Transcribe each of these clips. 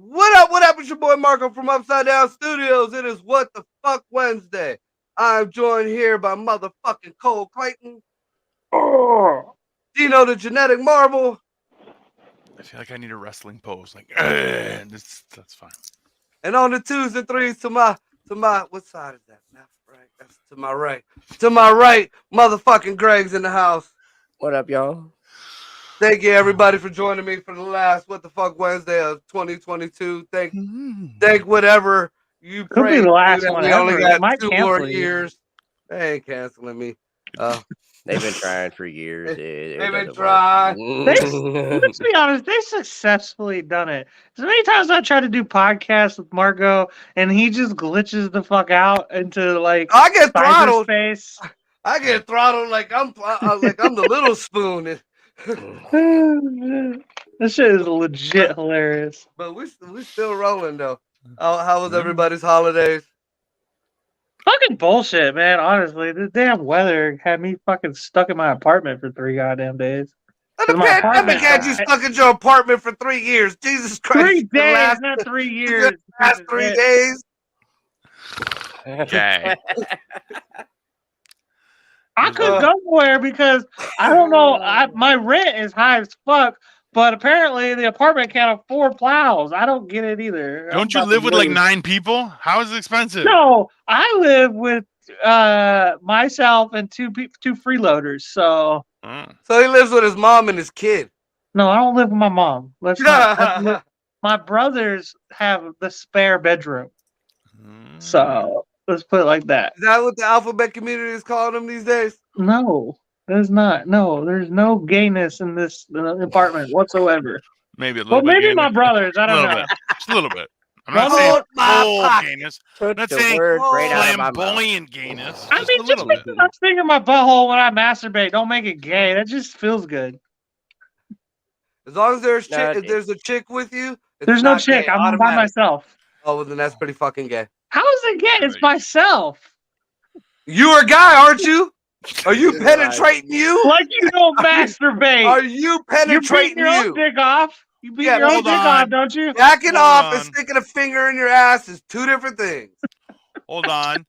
What up? What up? It's your boy Marco from Upside Down Studios. It is What the Fuck Wednesday. I'm joined here by motherfucking Cole Clayton. Oh. Dino the Genetic Marvel. I feel like I need a wrestling pose. Like, that's fine. And on the twos and threes to my, what side is that? Left, right? That's to my right. To my right, motherfucking Greg's in the house. What up, y'all? Thank you, everybody, for joining me for the last What the Fuck Wednesday of 2022. Thank whatever you Could be prayed the last that one we ever. only It got might 2 cancel more you. years. They ain't canceling me. They've been trying for years. They've been doesn't trying. work. Let's be honest, they successfully done it. So many times I try to do podcasts with Marco, and he just glitches the fuck out into like I get throttled. cyberspace. I get throttled like I'm the little spoon. This shit is legit hilarious. But we still rolling though. How was everybody's holidays? Fucking bullshit, man. Honestly, this damn weather had me fucking stuck in my apartment for 3 goddamn days. And the My pandemic apartment- had you stuck in your apartment for 3 years. Jesus Christ! 3 days, last, not 3 the years. last 3 days. Okay. I could go nowhere because I don't know. My rent is high as fuck, but apparently the apartment can't afford plows. I don't get it either. Don't you live with like 9 people? How is it expensive? No, I live with myself and two freeloaders. So So he lives with his mom and his kid. no, I don't live with my mom. My brothers have the spare bedroom. So let's put it like that. Is that what the alphabet community is calling them these days? No, there's not. No, there's no gayness in this apartment whatsoever. Maybe a little Well, bit. maybe my brothers. I don't know. Just a little bit. I'm Well, not saying hold my full pocket. gayness. Took I'm not the saying word right out of my mouth. flamboyant gayness. I Just mean, a just little bit. because I'm sticking my butthole when I masturbate, don't make it gay. That just feels good. As long as there's No, if there's a chick with you, it's There's no not chick. gay, I'm by automatic. myself. Oh, well, then that's pretty fucking gay. How is it gay? It's Right. myself. You're a guy, aren't you? Are you penetrating you? Like you don't masturbate. Are you You're penetrating beating your own you? dick off. You beat Yeah, your own hold dick on. off, don't you? Jacking Hold off on. and sticking a finger in your ass is 2 different things. Hold on.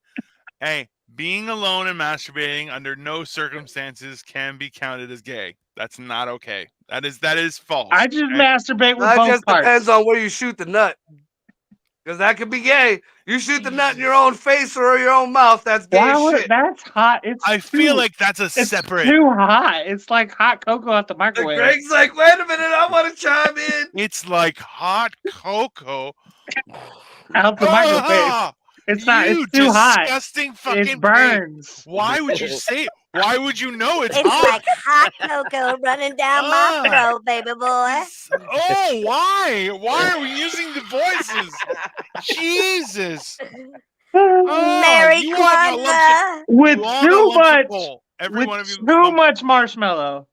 Hey, being alone and masturbating under no circumstances can be counted as gay. That's not okay. That is false. I just okay? masturbate with That both just parts. depends on where you shoot the nut. Because that could be gay. You shoot the nut in your own face or your own mouth, that's gay Why as would shit. that's hot? I feel like that's a separate. too hot. It's like hot cocoa out the And microwave. Greg's like, wait a minute, I want to chime in. It's like hot cocoa. Out the microwave. Ah, It's not. you It's too hot. disgusting fucking It burns. pig. Why would you say it? Why would you know it's It's hot? like hot cocoa running down my throat, baby boy. Oh, why? Why are we using the voices? Jesus. Oh, Merry you all got lumps Kwanzaa. With You all got too lumps of much. coal. Every With one of you. too much marshmallow.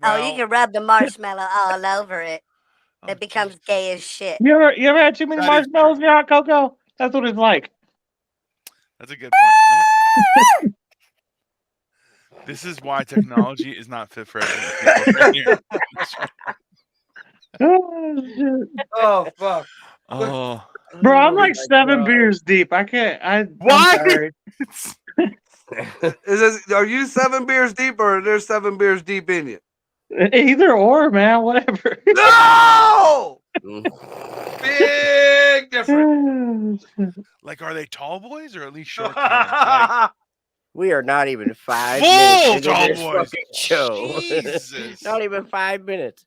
Oh, you can rub the marshmallow all over it. It becomes gay as shit. You ever had too many That is marshmallows in your hot cocoa? That's what it's like. That's a good point. This is why technology is not fit for everyone. Oh, shit. Oh, fuck. Oh, Bro, I'm like my 7 God. beers deep. I can't. Why? I'm sorry. Are you 7 beers deep or are there 7 beers deep in you? Either or, man. Whatever. No! Big difference. like, are they tall boys or at least short? Like, We are not even 5 Full minutes into tall this boys. fucking show. Jesus. Not even 5 minutes.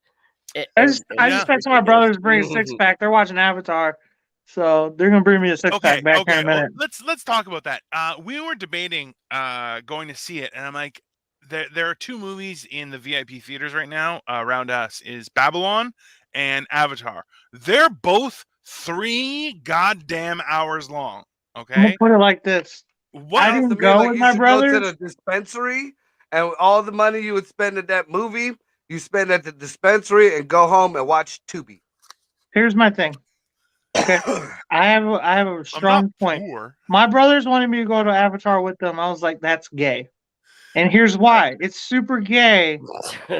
I just texted my brothers to bring a 6-pack. They're watching Avatar, so they're gonna bring me a 6-pack back here in a minute. Let's talk about that. We were debating going to see it, and I'm like, there are 2 movies in the VIP theaters right now around us: is Babylon and Avatar. They're both 3 goddamn hours long. I'm Okay, gonna put it like this. what? I didn't To me, go like, with you my should go to brothers. the dispensary, and all the money you would spend at that movie, you spend at the dispensary and go home and watch Tubi. Here's my thing. Okay, I have a I'm strong not point. poor. My brothers wanted me to go to Avatar with them. I was like, that's gay. And here's why. It's super gay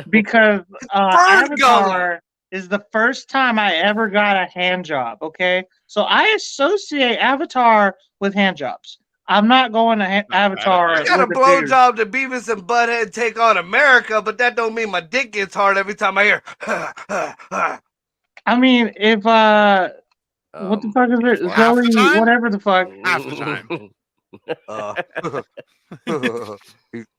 because Bird Avatar is the first time I ever got a hand job. Okay, so I associate Avatar with hand jobs. I'm not going to Avatar. I got a with the dude. blowjob to Beavis and Butthead take on America, but that don't mean my dick gets hard every time I hear. I mean, if what the fuck is it? half the Zoe, time? whatever the fuck. Half the time.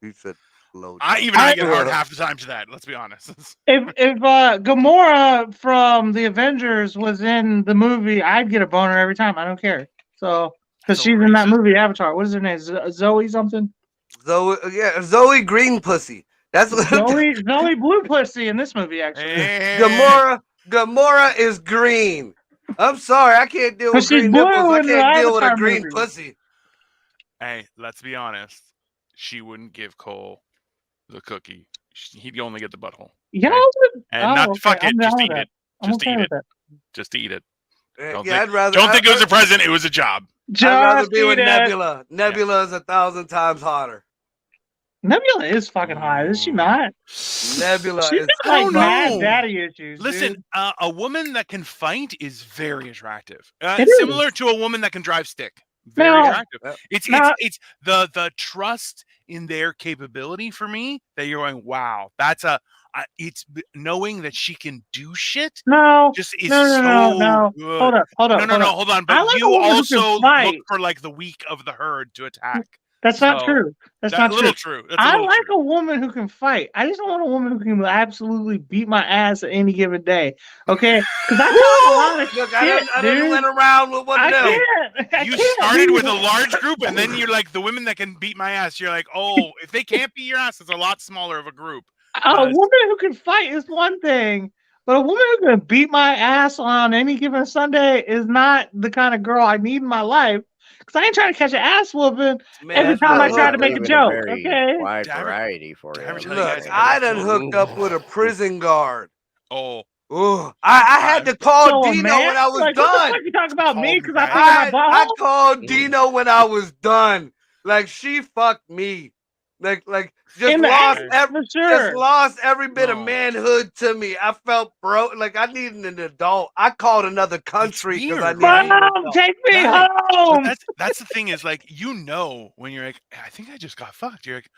He said blowjob. I get hard half the time to that. Let's be honest. If Gamora from the Avengers was in the movie, I'd get a boner every time. I don't care. So because So she's in that racist. movie Avatar. What is her name? Zoe something. Zoe Green Pussy. That's what Zoe Blue Pussy in this movie actually. Hey. Gamora is green. I'm sorry, I can't deal But with she's green blue nipples. I in the can't deal with a Avatar green movie. pussy. Hey, let's be honest. She wouldn't give Cole the cookie. He'd only get the butthole. Yeah, And not to fuck it, I'm just down eat with it. I'm Just okay eat with it. that. Just eat it. Don't I'd rather. Don't think it was a present. It was a job. I'd rather be Just with eat it. Nebula. Nebula is 1,000 times hotter. Nebula is fucking hot, is she not? Nebula She's is. got, like don't mad know. daddy issues. Listen, dude. a woman that can fight is very attractive. It is. Similar to a woman that can drive stick. Very Now- attractive. It's the trust in their capability for me that you're going, wow, that's it's knowing that she can do shit. No, Just is no. so good. Hold up. No, hold on. I But like a you woman who can also fight. look for like the weak of the herd to attack. That's not So, true. That's That's not a little true. true. That's a I little like true. a woman who can fight. I just don't want a woman who can absolutely beat my ass at any given day. Okay? Because I talk a lot of Look, shit, I done dude. went around with one I of them. can't. You started with a large group, and then you're like, the women that can beat my ass. You're like, oh, if they can't beat your ass, it's a lot smaller of a group. A woman who can fight is one thing, but a woman who can beat my ass on any given Sunday is not the kind of girl I need in my life. Because I ain't trying to catch an ass whooping every time I try to make a joke. Okay. Wide Damn it. variety for Damn you. it. Look, I done hooked up with a prison guard. Oh, Ooh, I had to call So, Dino man, when I was like, what the done. fuck you talking about me? Because I Called put my I butthole? called Dino when I was done. Like she fucked me. Like just In the lost ass, for sure. every bit of No. manhood to me. I felt broke. Like I needed an adult. I called another country because I weird, needed an Mom, adult. take me But home. that's the thing is like when you're like, I think I just got fucked. You're like,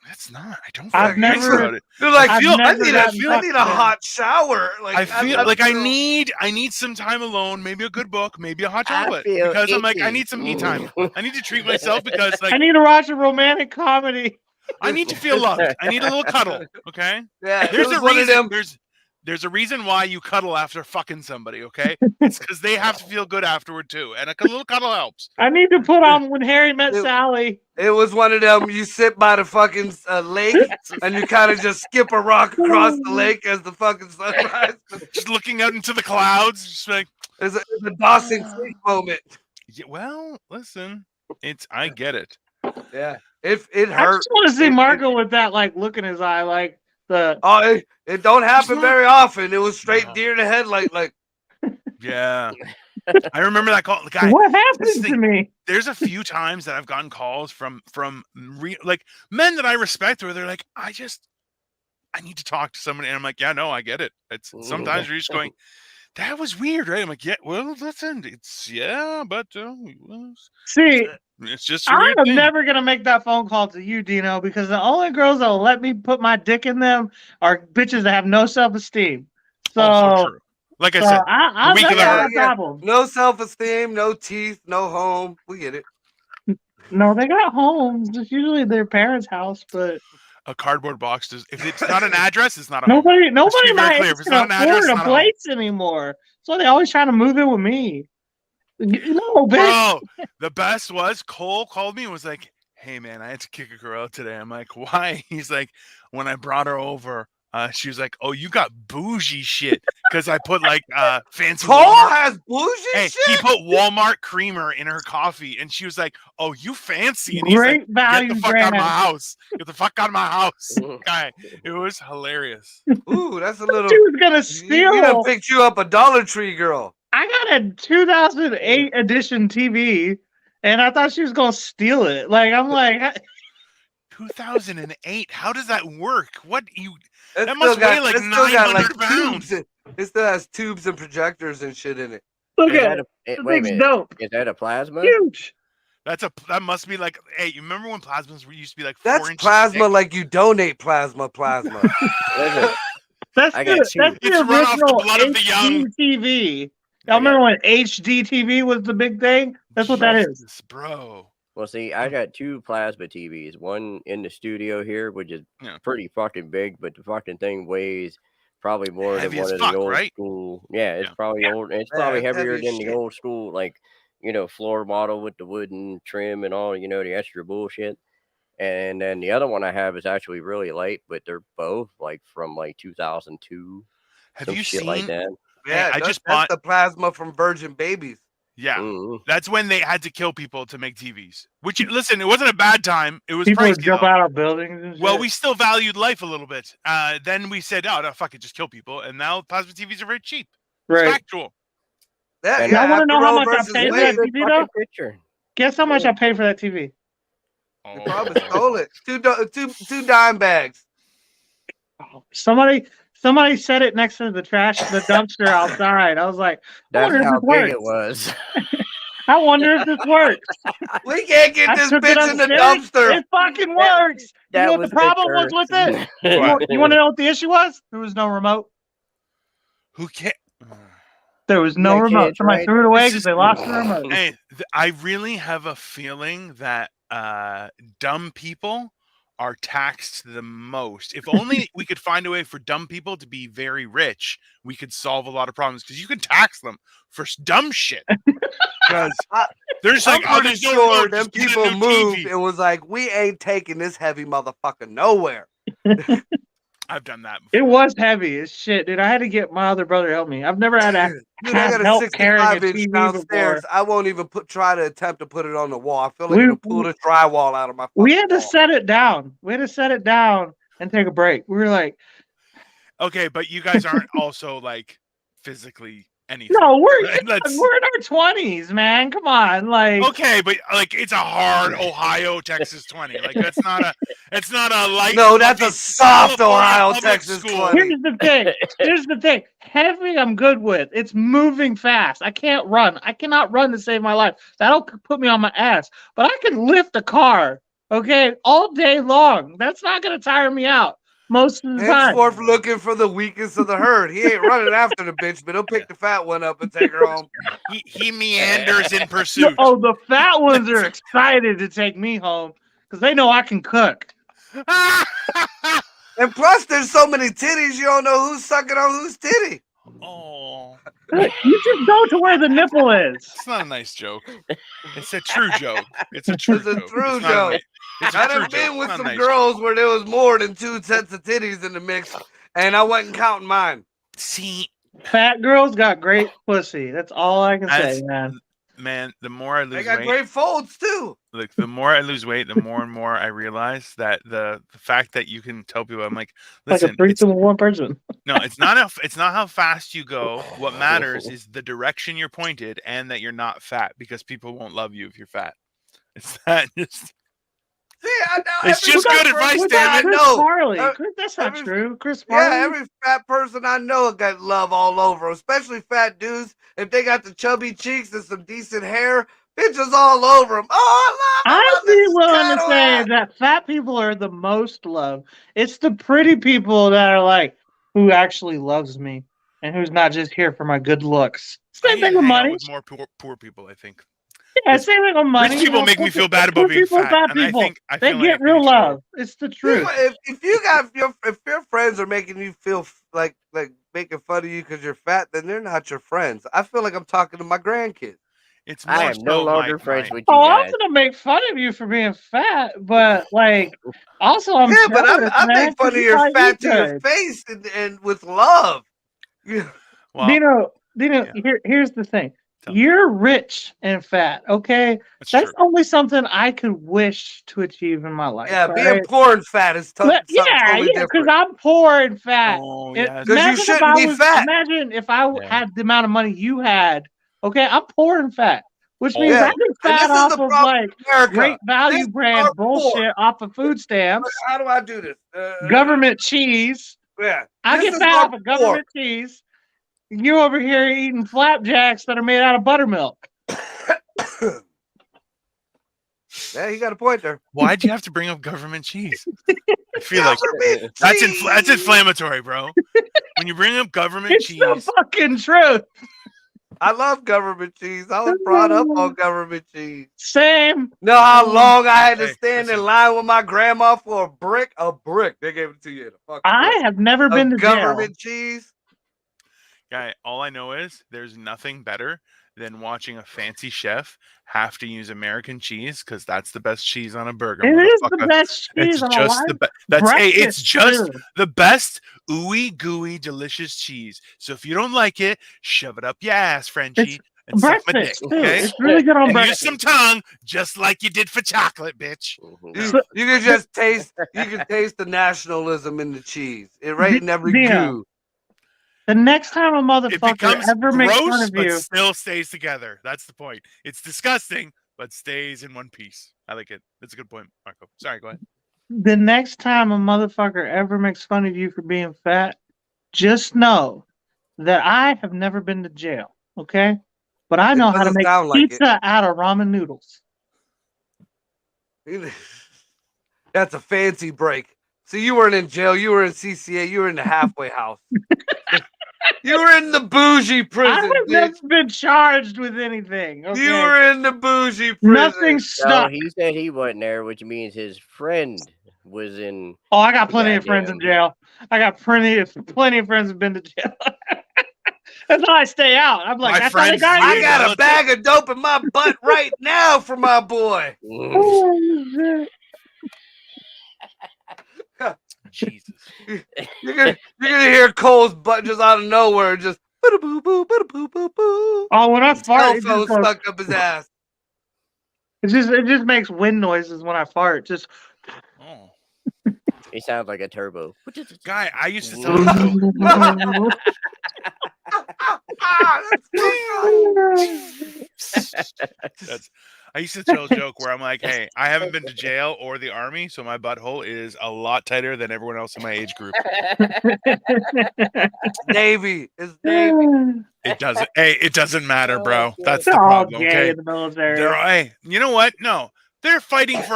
that's not. I don't. I've feel nice never- about it. You're like, I've I never need gotten I need a fucked, hot shower. Like I feel like I feel- need some time alone, maybe a good book, maybe a hot I chocolate. feel Because I'm like, I itchy. need some me time. I need to treat myself because I like need to watch a romantic comedy. I need to feel loved. I need a little cuddle. Okay. Yeah, it There's was a one of reason. them. There's a reason why you cuddle after fucking somebody. Okay. It's because they have to feel good afterward too, and a little cuddle helps. I need to put on When Harry Met It- Sally. It was one of them. You sit by the fucking lake and you kind of just skip a rock across the lake as the fucking sunrise. Just looking out into the clouds, just like, It's a Dawson Creek moment. yeah, well, listen, I get it. Yeah, it I hurt. just want to see It- Marco with that like look in his eye, like the Oh, it don't happen not- very often. It was straight No. deer in the headlight. Like Yeah, I remember that call. Guy, what happened this to thing- me? there's a few times that I've gotten calls from like men that I respect where they're like, I need to talk to somebody, and I'm like, yeah, no, I get it. It's sometimes you're just going, that was weird, right? I'm like, yeah, well, listen, but See, it's just a weird I'm thing. never gonna make that phone call to you, Dino, because the only girls that will let me put my dick in them are bitches that have no self-esteem. So, Also true. Like I said, I weak of that's the not herd. a problem. no self-esteem, no teeth, no home. We get it. No, they got homes. It's usually their parents' house, but a cardboard box does. If it's not an address, it's not a home. nobody very my clear. age If it's can not an address, afford it's a not a home. place anymore. So they always trying to move in with me. No, bitch. Bro, the best was Cole called me and was like, hey man, I had to kick a girl out today. I'm like, why? He's like, when I brought her over, she was like, oh, you got bougie shit. Because I put like fancy Cole Walmart. has bougie Hey, shit. he put Walmart creamer in her coffee, and she was like, "Oh, you fancy?" And he's Great like, value "Get the fuck out brand. of my house! Get the fuck out of my house, guy!" It was hilarious. Ooh, that's a little. She was gonna We done steal. picked you up a Dollar Tree girl. I got a 2008 edition TV, and I thought she was gonna steal it. Like I'm like, 2008. How does that work? What you? It That must still weigh like it still got 900 pounds. tubes. It still has tubes and projectors and shit in it. Look Is at that it. The wait a thing's minute. dope. Is that a plasma? Huge. That must be like, hey, you remember when plasmas used to be like 4 That's inches plasma thick? like you donate plasma. Listen, That's I got two. It's the run off the original blood of the young. HDTV. Y'all remember when HDTV was the big thing? That's what that is. Jesus, bro. Well, see, I got 2 plasma TVs. One in the studio here, which is pretty fucking big, but the fucking thing weighs probably more Heavy than one as of fuck, the old right? school. Yeah, it's Yeah. probably old. It's Yeah, probably it's heavier heavy as than the shit. old school, like, floor model with the wooden trim and all, the extra bullshit. And then the other one I have is actually really light, but they're both like from like 2002. Have some you shit like seen? that. Yeah, I that's, just that's bought. the plasma from virgin babies. Yeah, Mhm. that's when they had to kill people to make TVs. Which, listen, it wasn't a bad time. It was People would pricey, jump though. out of buildings and shit. Well, we still valued life a little bit. Then we said, "Oh no, fuck it, just kill people." And now plasma TVs are very cheap. It's right. factual. Yeah, And yeah. Y'all want to know after how Roe much I versus paid for Wade, that TV though? Picture. Guess how much I paid for that TV? they probably stole it. Two dime bags. Oh, somebody set it next to the dumpster outside. I was like, I That's wonder if how this big works. it was. I wonder if this works. We can't get I this took it bitch in the upstairs. dumpster. It fucking works. You know what the problem was with it? You want to know what the issue was? There was no remote. Who can't? There was no Yeah, remote. kids, Somebody right? threw it away This because is- they lost the remote. Hey, I really have a feeling that dumb people are taxed the most. If only we could find a way for dumb people to be very rich, we could solve a lot of problems, because you can tax them for dumb shit. Because they're just like, I'm oh, pretty there's no sure remote, them just get a people new moved TV. and was like, we ain't taking this heavy motherfucker nowhere. I've done that It before. was heavy as shit, dude. I had to get my other brother to help me. I've never had to Dude, I have got a help carrying a 65-inch TV downstairs. before. I won't even try to attempt to put it on the wall. I feel like it'll pull the drywall out of my We fucking had to wall. set it down. We had to set it down and take a break. We were like, Okay, but you guys aren't also like physically anything. no, we're Right? in our 20s, man. Come on, like. Okay, but like it's a hard Ohio, Texas 20. Like it's not a light. No, that's a soft California Ohio, public Texas school. 20. Here's the thing. Heavy, I'm good with. It's moving fast. I can't run. I cannot run to save my life. That'll put me on my ass. But I can lift a car, okay, all day long. That's not gonna tire me out most of the time. Henceforth looking for the weakest of the herd. He ain't running after the bitch, but he'll pick the fat one up and take her home. He meanders in pursuit. Oh, the fat ones are excited to take me home because they know I can cook. And plus, there's so many titties, you don't know who's sucking on whose titty. Oh, You just go to where the nipple is. it's not a nice joke. It's a true joke. It's a true It's a joke. true It's not a joke. nice- it's a I true done joke. been It's with not a some nice girls joke. where there was more than 2 sets of titties in the mix, and I wasn't counting mine. See, Fat girls got great pussy. That's all I can say, man, the more I They lose got weight, great folds too. like the more I lose weight, the more and more I realize that the fact that you can tell people, I'm like, Like a listen, threesome with one person. no, it's not how fast you go. What matters is the direction you're pointed, and that you're not fat, because people won't love you if you're fat. It's that just. See, I know. It's just good advice, damn it. Chris No. Farley. Uh, That's not every- true. Chris Farley. Yeah, every fat person I know got love all over, especially fat dudes. If they got the chubby cheeks and some decent hair, bitches all over them. Oh, I love I'd be this willing to fat say one. that fat people are the most loved. It's the pretty people that are like, who actually loves me and who's not just here for my good looks. I Same need thing to with hang out money. with more poor people, I think. Yeah, same thing with money. Rich people make me feel bad about being fat, and I think I they feel like get I real feel like- love. It's the truth. If your friends are making you feel like making fun of you because you're fat, then they're not your friends. I feel like I'm talking to my grandkids. It's more I am no so longer my- friends my- with you Oh, I'm guys. gonna make fun of you for being fat, but like, also I'm Yeah, but jealous, I man, make fun 'cause of you your probably fat eat to your good. face and with love. Yeah. Well, Dino, yeah. here's the thing. Tell me. You're rich and fat, okay? That's That's true. only something I could wish to achieve in my life. Yeah, all being right? poor and fat is something totally Because different. I'm poor and fat. Oh, It- yes. 'Cause you imagine if shouldn't I be was- fat. Imagine if I Yeah. had the amount of money you had. Okay, I'm poor and fat, which means Yeah, I get and fat this is off the of problem like in America. great value This brand are poor. bullshit off of food stamps, How do I do this? government cheese. Yeah. I This get is fat our off of government cheese You over here eating flapjacks that are made out of buttermilk. Yeah, you got a point there. Why'd you have to bring up government cheese? I feel like that's inflammatory, bro. When you bring up government It's cheese, the fucking truth. I love government cheese. I was brought up on government cheese. Same. Know how long I had to Hey, stand in listen. line with my grandma for a brick? A brick. They gave it to you in a fucking I brick. have never been to jail. Government cheese. Guy, all I know is there's nothing better than watching a fancy chef have to use American cheese because that's the best cheese on a burger. It is the motherfucker. best cheese It's on a just live the best. That's it's breakfast, just too. the best ooey gooey delicious cheese. So if you don't like it, shove it up your ass, Frenchie, and suck my dick. Breakfast, too. Okay, It's really good on and breakfast. use some tongue, just like you did for chocolate, bitch. You can just taste. You can taste the nationalism in the cheese. It right in every goo. The next time a It motherfucker becomes ever makes fun gross, of but you, still stays together. That's the point. It's disgusting, but stays in one piece. I like it. That's a good point, Marco. Sorry, go ahead. the next time a motherfucker ever makes fun of you for being fat, just know that I have never been to jail, okay? But I know how to doesn't make sound like pizza out of ramen noodles. That's a fancy break. So you weren't in jail. You were in CCA. You were in the halfway house. You were in the bougie prison, I have never been charged with anything. Okay? You were in the bougie prison. Nothing No, stuck. he said he wasn't there, which means his friend was in. Oh, I got plenty of friends in goddamn- jail. I got plenty of friends who've been to jail. That's why I stay out. I'm like, My that's how they friends got I you. got a bag of dope in my butt right now for my boy. Oh, shit. Jesus. You're gonna hear Cole's butt just out of nowhere, just boo boo boo boo boo boo. Oh, when I Cell fart, it phone just, goes, stuck up his ass. it just makes wind noises when I fart. Just Oh, He sounds like a turbo. guy, I used to tell a joke. I used to tell a joke where I'm like, hey, I haven't been to jail or the army, so my butthole is a lot tighter than everyone else in my age group. Navy. It's Navy. It doesn't. Hey, it doesn't matter, bro. That's the They're all problem. gay Okay. in the military. Hey, you know what? No, they're fighting for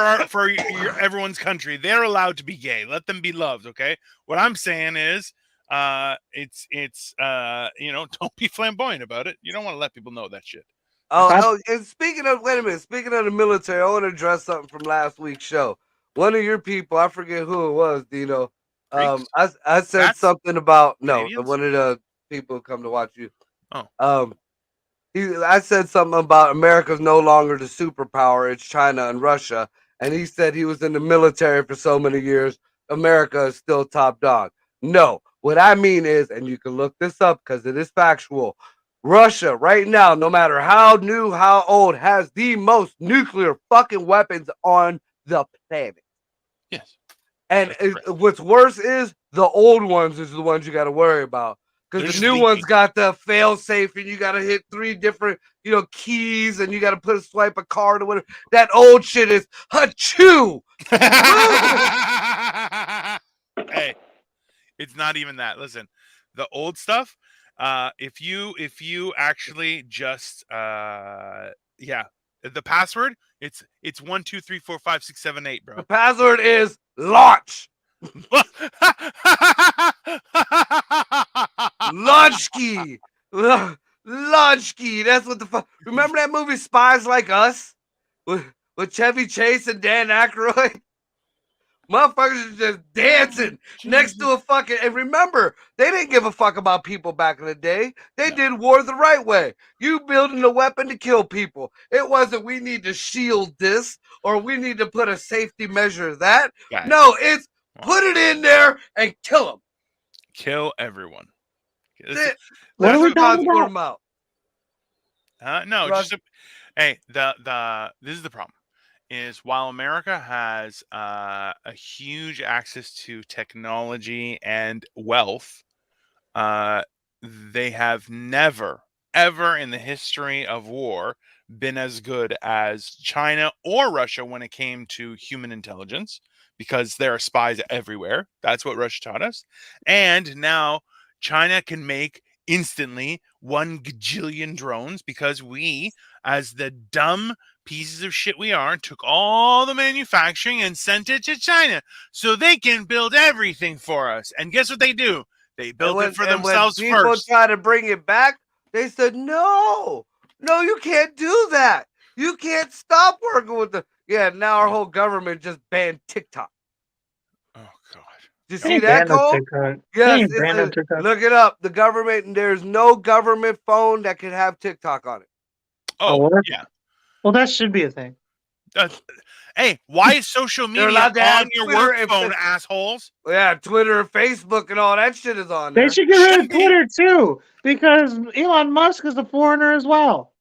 everyone's country. They're allowed to be gay. Let them be loved. Okay. What I'm saying is, don't be flamboyant about it. You don't want to let people know that shit. Oh, and speaking of the military, I want to address something from last week's show. One of your people, I forget who it was, Dino. I said something about Canadians? one of the people who come to watch you. Oh. I said something about America's no longer the superpower; it's China and Russia. And he said he was in the military for so many years. America is still top dog. No, what I mean is, and you can look this up because it is factual. Russia right now, no matter how new, how old, has the most nuclear fucking weapons on the planet. Yes. And what's worse is the old ones is the ones you got to worry about. Because the new ones got the fail safe and you got to hit 3 different, keys and you got to swipe a card or whatever. That old shit is achoo. Hey, it's not even that. Listen, the old stuff, if you actually just the password, it's 1 2 3 4 5 6 7 8, bro. The password is launch. Launch key. Launch key. That's what the fuck. Remember that movie Spies Like Us? With Chevy Chase and Dan Aykroyd? Motherfuckers are just dancing next to a fucking. And remember, they didn't give a fuck about people back in the day. They did war the right way. You building a weapon to kill people. It wasn't we need to shield this or we need to put a safety measure that. Guys. No, it's put it in there and kill them. Kill everyone. What are we talking about? No, just hey, this is the problem. Is while America has a huge access to technology and wealth, they have never, ever in the history of war been as good as China or Russia when it came to human intelligence, because there are spies everywhere. That's what Russia taught us. And now China can make instantly 1 gajillion drones because we, as the dumb pieces of shit we are, took all the manufacturing and sent it to China so they can build everything for us. And guess what they do? They built it for themselves when people first. try to bring it back, they said, no, you can't do that. You can't stop working with the. Yeah, now our whole government just banned TikTok. Oh, God. Did you see that, Cole? Yes, look it up. The government, there's no government phone that can have TikTok on it. Oh, yeah. Well, that should be a thing. Hey, why is social media on your work phone, assholes? Yeah, Twitter and Facebook and all that shit is on there. They should get rid of Twitter too, because Elon Musk is a foreigner as well.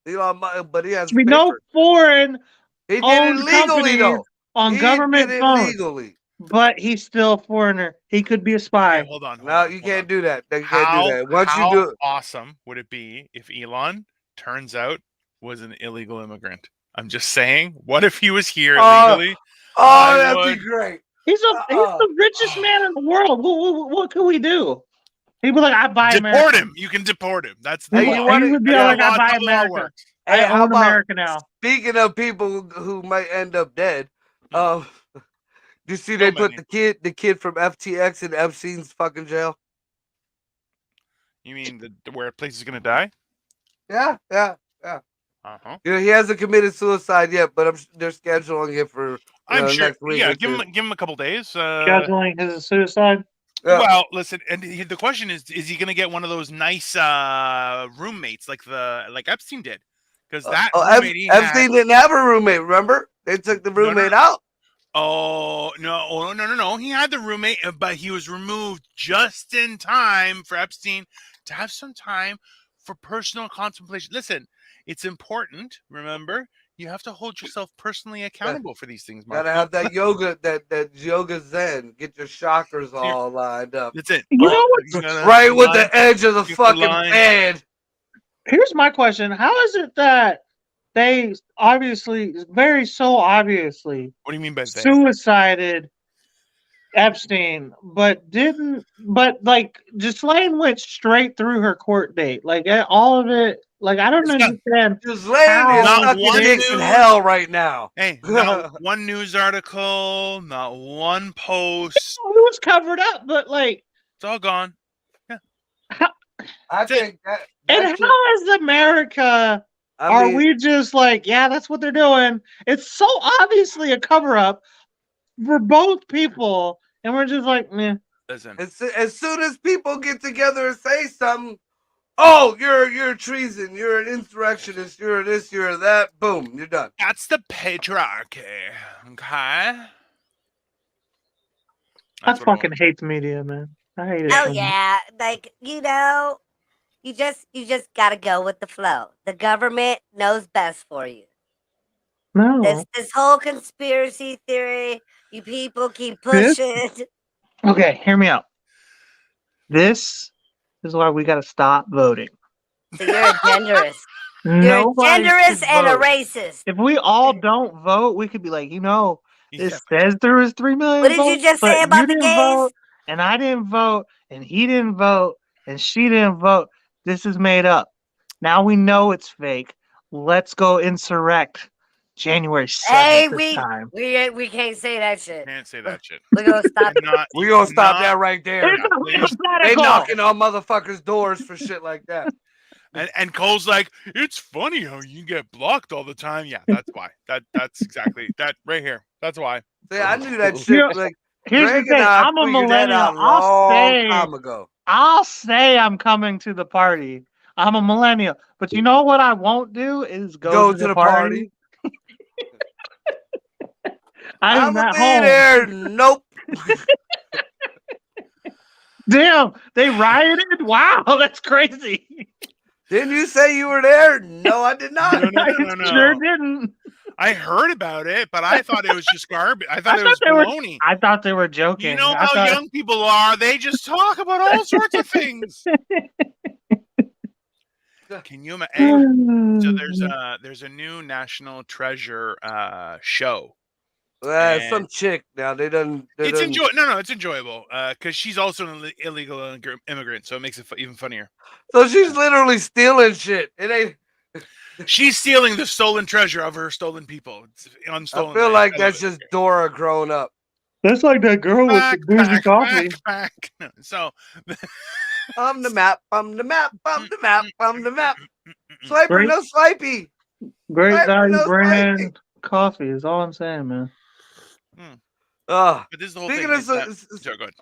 But he has no foreign he did it legally though. On government phones. Legally. But he's still a foreigner. He could be a spy. Okay, hold on. No, you can't do that. You can't do that. Once you do it, awesome would it be if Elon turns out was an illegal immigrant? I'm just saying, what if he was here illegally? Oh, that'd be great. He's the richest man in the world. What could we do? He'd be like, I buy America. Deport him. You can deport him. That's the law. He would be like, I buy America. Hey, I own America now. Speaking of people who might end up dead, you see they put the kid from FTX in Epstein's fucking jail? You mean where a place is gonna die? Yeah. Uh-huh. He hasn't committed suicide yet, but they're scheduling it for I'm sure. Next week. Yeah, give him a couple days. Scheduling his suicide. Yeah. Well, listen, and the question is he going to get one of those nice roommates like Epstein did? Because that Epstein didn't have a roommate. Remember, they took the roommate out. Oh no! He had the roommate, but he was removed just in time for Epstein to have some time for personal contemplation. Listen. It's important. Remember, you have to hold yourself personally accountable for these things. Mark. Gotta have that yoga, that yoga zen. Get your chakras all lined up. That's it. You know what's right with the edge of the fucking bed. Here's my question: how is it that they obviously, so obviously, what do you mean by suicided Epstein, but like Ghislaine went straight through her court date, like all of it. Like I don't understand. Ghislaine is sucking dicks in hell right now. Hey, not one news article, not one post. It was covered up, but like it's all gone. Yeah, I think. And how is America? Are we just like, yeah, that's what they're doing? It's so obviously a cover up for both people, and we're just like, meh. Listen, as soon as people get together and say something, oh, you're treason, you're an insurrectionist, you're this, you're that, boom, you're done. That's the patriarchy, okay? I fucking hate the media, man. I hate it. Oh yeah, like you just gotta go with the flow. The government knows best for you. No, this whole conspiracy theory, you people keep pushing. Okay, hear me out. This is why we gotta stop voting. So you're a genderist. You're a genderist and a racist. If we all don't vote, we could be like, it says there was 3 million. What did you just say about the gays? Vote, and I didn't vote, and he didn't vote, and she didn't vote. This is made up. Now we know it's fake. Let's go insurrect January 7th. Hey, we can't say that shit. Can't say that shit. We're gonna stop. We're gonna stop that right there. They knocking on motherfuckers' doors for shit like that. And Cole's like, it's funny how you get blocked all the time. Yeah, that's why. That's exactly that right here. That's why. See, I knew that shit. Like, here's the thing. I'm a millennial. I'll say I'm coming to the party. I'm a millennial. But you know what I won't do is go to the party. I'm at home. There. Nope. Damn, they rioted? Wow, that's crazy. Didn't you say you were there? No, I did not. No. I sure didn't. I heard about it, but I thought it was just garbage. I thought it was baloney. I thought they were joking. You know how young people are. They just talk about all sorts of things. Can you imagine? So there's a new National Treasure show Some chick now. It's enjoyable. Because she's also an illegal immigrant, so it makes it even funnier. So she's literally stealing shit. It ain't. She's stealing the stolen treasure of her stolen people. It's unstolen. I feel like that's just Dora growing up. That's like that girl with the boozy coffee. No, so I'm the map. Swiper, no swipey. Great value brand coffee is all I'm saying, man. But this is the whole thing. Sorry, go ahead.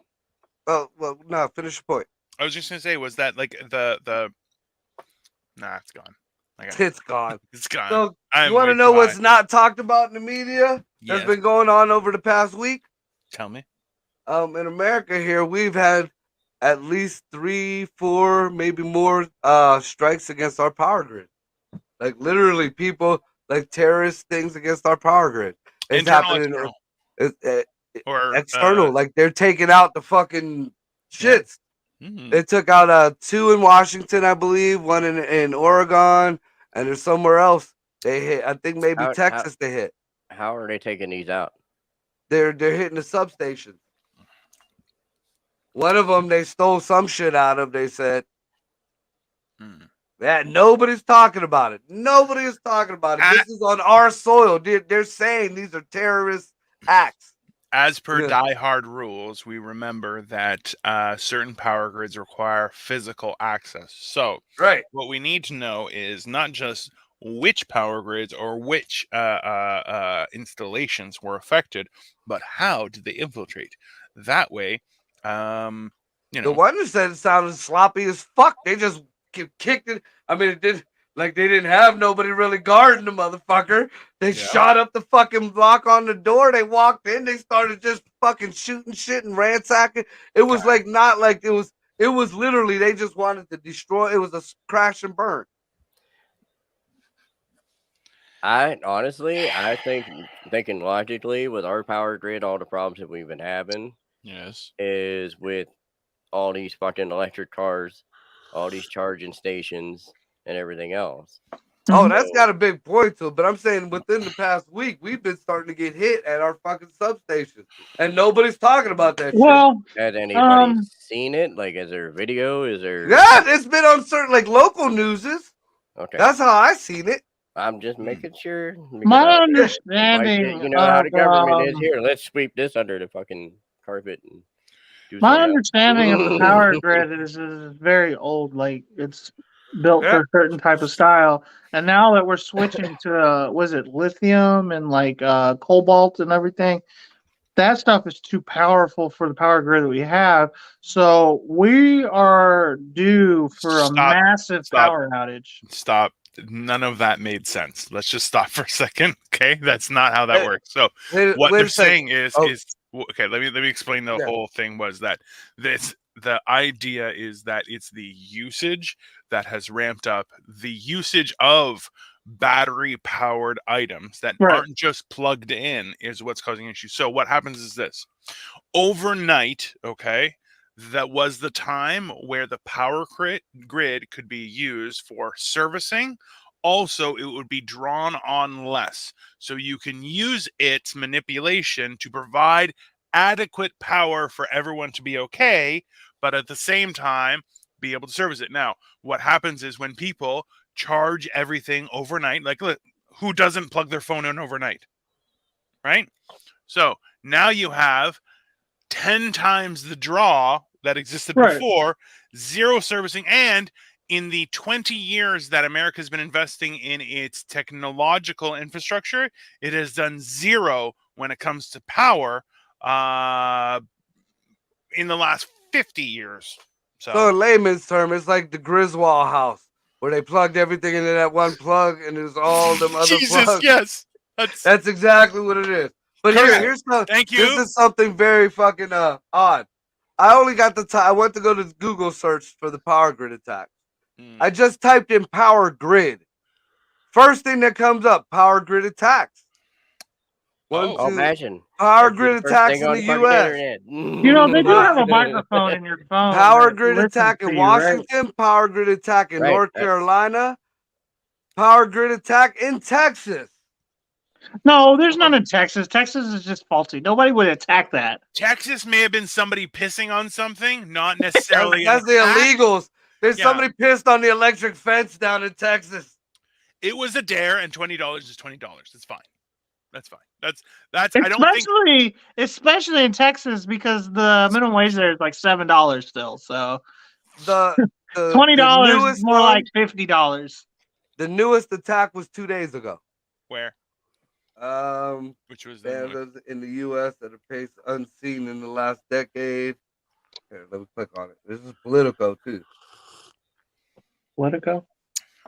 Oh well, no. Finish your point. I was just gonna say, was that like the? Nah, it's gone. It's gone. It's gone. So you want to know what's not talked about in the media? Yes. That's been going on over the past week. Tell me. In America here, we've had at least 3, 4, maybe more strikes against our power grid. Like literally, people like terrorist things against our power grid. It's happening. Or external. Like they're taking out the fucking shits. Mm-hmm. They took out 2 in Washington, I believe, 1 in Oregon, and there's somewhere else they hit. I think maybe Texas they hit. How are they taking these out? They're hitting the substation. One of them they stole some shit out of. They said. Yeah, nobody's talking about it. Nobody is talking about it. This is on our soil. They're saying these are terrorist acts. As per Die Hard rules, we remember that certain power grids require physical access. So, what we need to know is not just which power grids or which installations were affected, but how did they infiltrate. That way, The one that said it sounded sloppy as fuck. They just kicked it. I mean, it did. Like they didn't have nobody really guarding the motherfucker. They shot up the fucking block on the door. They walked in. They started just fucking shooting shit and ransacking. It was like not like it was. It was literally they just wanted to destroy. It was a crash and burn. I think thinking logically with our power grid, all the problems that we've been having, is with all these fucking electric cars, all these charging stations, and everything else. Oh, that's got a big point to it. But I'm saying within the past week, we've been starting to get hit at our fucking substation, and nobody's talking about that shit. Has anybody seen it? Like, is there a video? Is there? Yeah, it's been on certain like local newses. Okay, that's how I seen it. I'm just making sure. My understanding, you know how the government is here. Let's sweep this under the fucking carpet. And do my understanding of the power grid is very old. Like it's built for a certain type of style, and now that we're switching to was it lithium and like cobalt and everything, that stuff is too powerful for the power grid that we have. So we are due for a massive power outage. Stop. None of that made sense. Let's just stop for a second. Okay, that's not how that works. So what they're saying is okay. Let me explain the whole thing. Was that the idea is that it's the usage that has ramped up, the usage of battery powered items that aren't just plugged in is what's causing issues. So what happens is this: overnight, that was the time where the power grid could be used for servicing. Also, it would be drawn on less. So you can use its manipulation to provide adequate power for everyone to be okay, but at the same time, be able to service it. Now, what happens is when people charge everything overnight, like who doesn't plug their phone in overnight, right? So now you have 10 times the draw that existed before, zero servicing, and in the 20 years that America has been investing in its technological infrastructure, it has done zero when it comes to power in the last 50 years. So in layman's term, it's like the Griswold house where they plugged everything into that one plug and there's all them other plugs. Yes. That's exactly what it is. But here's something. Thank you. This is something very fucking odd. I only got the time. I went to go to Google search for the power grid attack. I just typed in power grid. First thing that comes up, power grid attacks. Imagine. Power grid attacks in the U.S. You know, they do have a microphone in your phone. Power grid attack in Washington, power grid attack in North Carolina, power grid attack in Texas. No, there's none in Texas. Texas is just faulty. Nobody would attack that. Texas may have been somebody pissing on something, not necessarily. That's the illegals. There's somebody pissed on the electric fence down in Texas. It was a dare, and $20 is $20. That's fine. That's fine. That's. Especially in Texas because the minimum wage there is like $7 still. So the $20 is more like $50. The newest attack was 2 days ago. Where? Which was in the U.S. at a pace unseen in the last decade. Here, let me click on it. This is Politico too. Politico?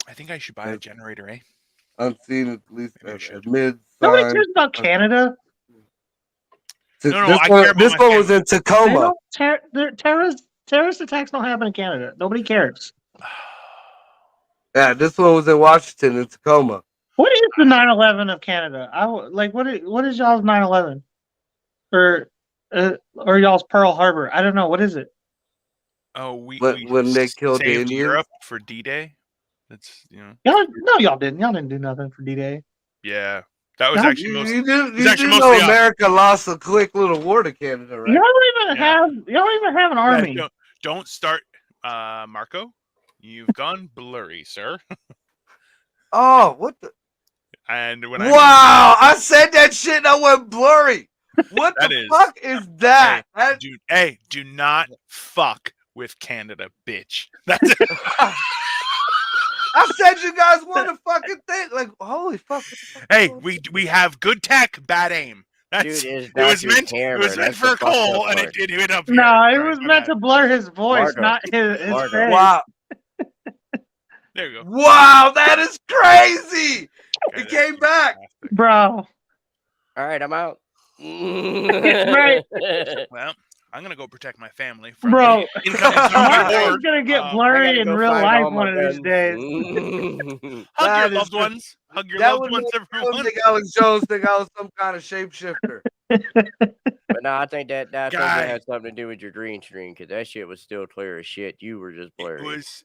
I think I should buy a generator, eh? Unseen at least mid. Nobody cares about Canada. This one was in Tacoma. Terrorist attacks don't happen in Canada. Nobody cares. Yeah, this one was in Washington in Tacoma. What is the 9/11 of Canada? What is y'all's 9/11? Or y'all's Pearl Harbor? I don't know. What is it? Oh, when they killed the Indians? Europe for D-Day. That's y'all didn't. Y'all didn't do nothing for D-Day. Yeah, that was actually mostly. You know America lost a quick little war to Canada, right? Y'all don't even have an army. Don't start, Marco. You've gone blurry, sir. Oh, what the? And when I said that shit and I went blurry. What the fuck is that? Do not fuck with Canada, bitch. That's it. I said you guys want to fucking think like, holy fuck. Hey, we have good tech, bad aim. That's, Dude, it was meant for Cole, and it ended up here. No, it was meant to blur his voice, not his face. Wow. There you go. Wow, that is crazy. He came back. Bro. All right, I'm out. Right. Well, I'm going to go protect my family. Bro, Marco's going to get blurry in real life one of these days. Hug your loved ones. Hug your loved ones, everyone. I think Alex Jones think I was some kind of shapeshifter. But no, I think that had something to do with your green screen because that shit was still clear as shit. You were just blurry. It was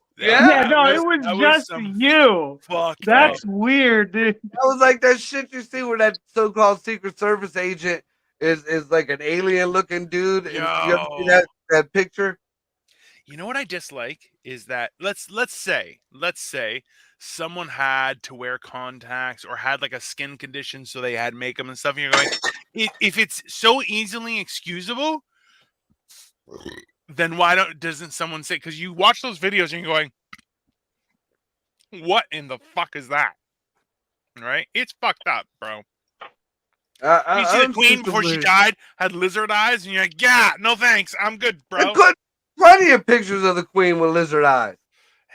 just you. That's weird, dude. That was like that shit you see where that so-called Secret Service agent is like an alien-looking dude. You ever see that picture? You know what I dislike is that let's say someone had to wear contacts or had like a skin condition, so they had makeup and stuff. And you're going, if it's so easily excusable, then why doesn't someone say? Because you watch those videos and you're going, what in the fuck is that? Right? It's fucked up, bro. You see the queen before she died had lizard eyes, and you're like, yeah, no thanks, I'm good, bro. Plenty of pictures of the queen with lizard eyes.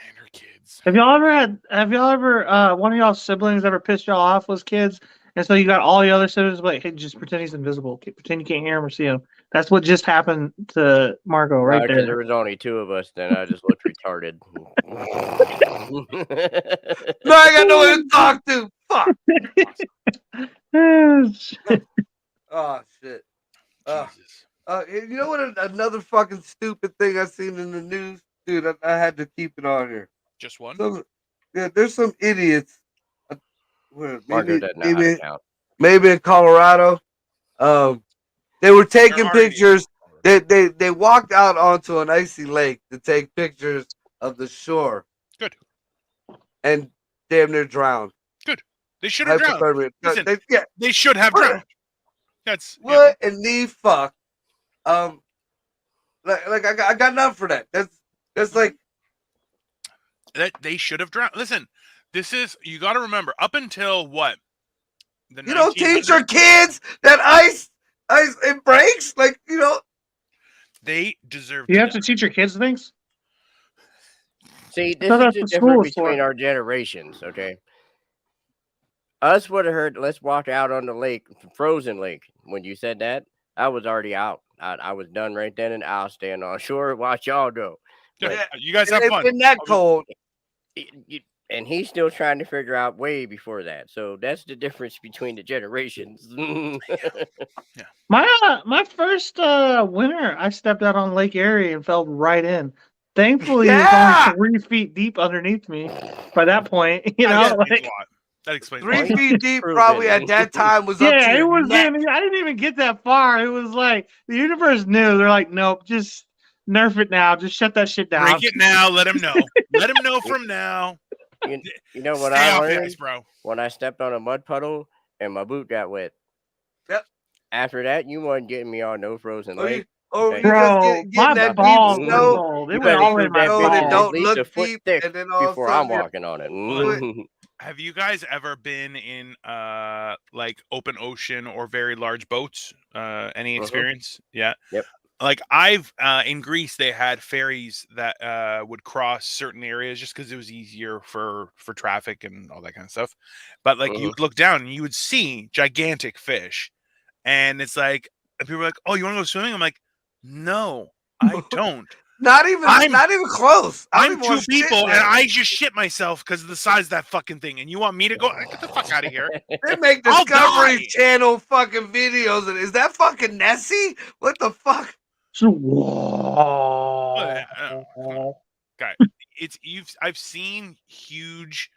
And her kids. Have y'all ever one of y'all's siblings ever pissed y'all off as kids? And so you got all the other siblings like, hey, just pretend he's invisible. Pretend you can't hear him or see him. That's what just happened to Marco right there. There was only two of us, then I just looked retarded. No, I got no one to talk to. Fuck. Oh shit. You know what? Another fucking stupid thing I seen in the news, dude. I had to keep it on here. Just one. There's some idiots. Maybe in Colorado. They were taking pictures. They walked out onto an icy lake to take pictures of the shore. Good. And damn near drowned. Good. They should have drowned. Listen, they should have drowned. That's what in the fuck. Like I got nothing for that. That's like that they should have drowned. Listen, this is you got to remember up until what you don't teach your kids that ice it breaks. Like they deserve. You have to teach your kids things. See, this is the difference between our generations. Okay, us would have heard. Let's walk out on the lake, frozen lake. When you said that, I was already out. I was done right then, and I'll stand on shore. Watch y'all go. Yeah, you guys have fun. It's been that cold. And he's still trying to figure out way before that. So that's the difference between the generations. Yeah. My first winter, I stepped out on Lake Erie and fell right in. Thankfully, it was only 3 feet deep underneath me. By that point, That explains 3 feet deep probably at that time was up to Yeah, it your was. neck. I didn't even get that far. It was like the universe knew. They're like, nope, just nerf it now. Just shut that shit down. Break it now. Let him know. Let him know from now. You know what Stay I off the learned? ice, bro. When I stepped on a mud puddle and my boot got wet. Yep. After that, you wasn't getting me on no frozen lake. You Bro, just getting my that balls deep were snow. cold. It You went better all the way to prove my that balls. bitch It is don't at least look a foot deep, thick and then all of a before I'm sudden you're- walking on it. Have you guys ever been in like open ocean or very large boats? Any experience? Yeah. Yep. Like I've in Greece, they had ferries that would cross certain areas just because it was easier for traffic and all that kind of stuff. But like you'd look down and you would see gigantic fish, and it's like, and people are like, "Oh, you want to go swimming?" I'm like, "No, I don't." Not even close. I'm 2 people, and I just shit myself because of the size of that fucking thing. And you want me to go? Get the fuck out of here! They make Discovery Channel fucking videos, and is that fucking Nessie? What the fuck? Guy, I've seen huge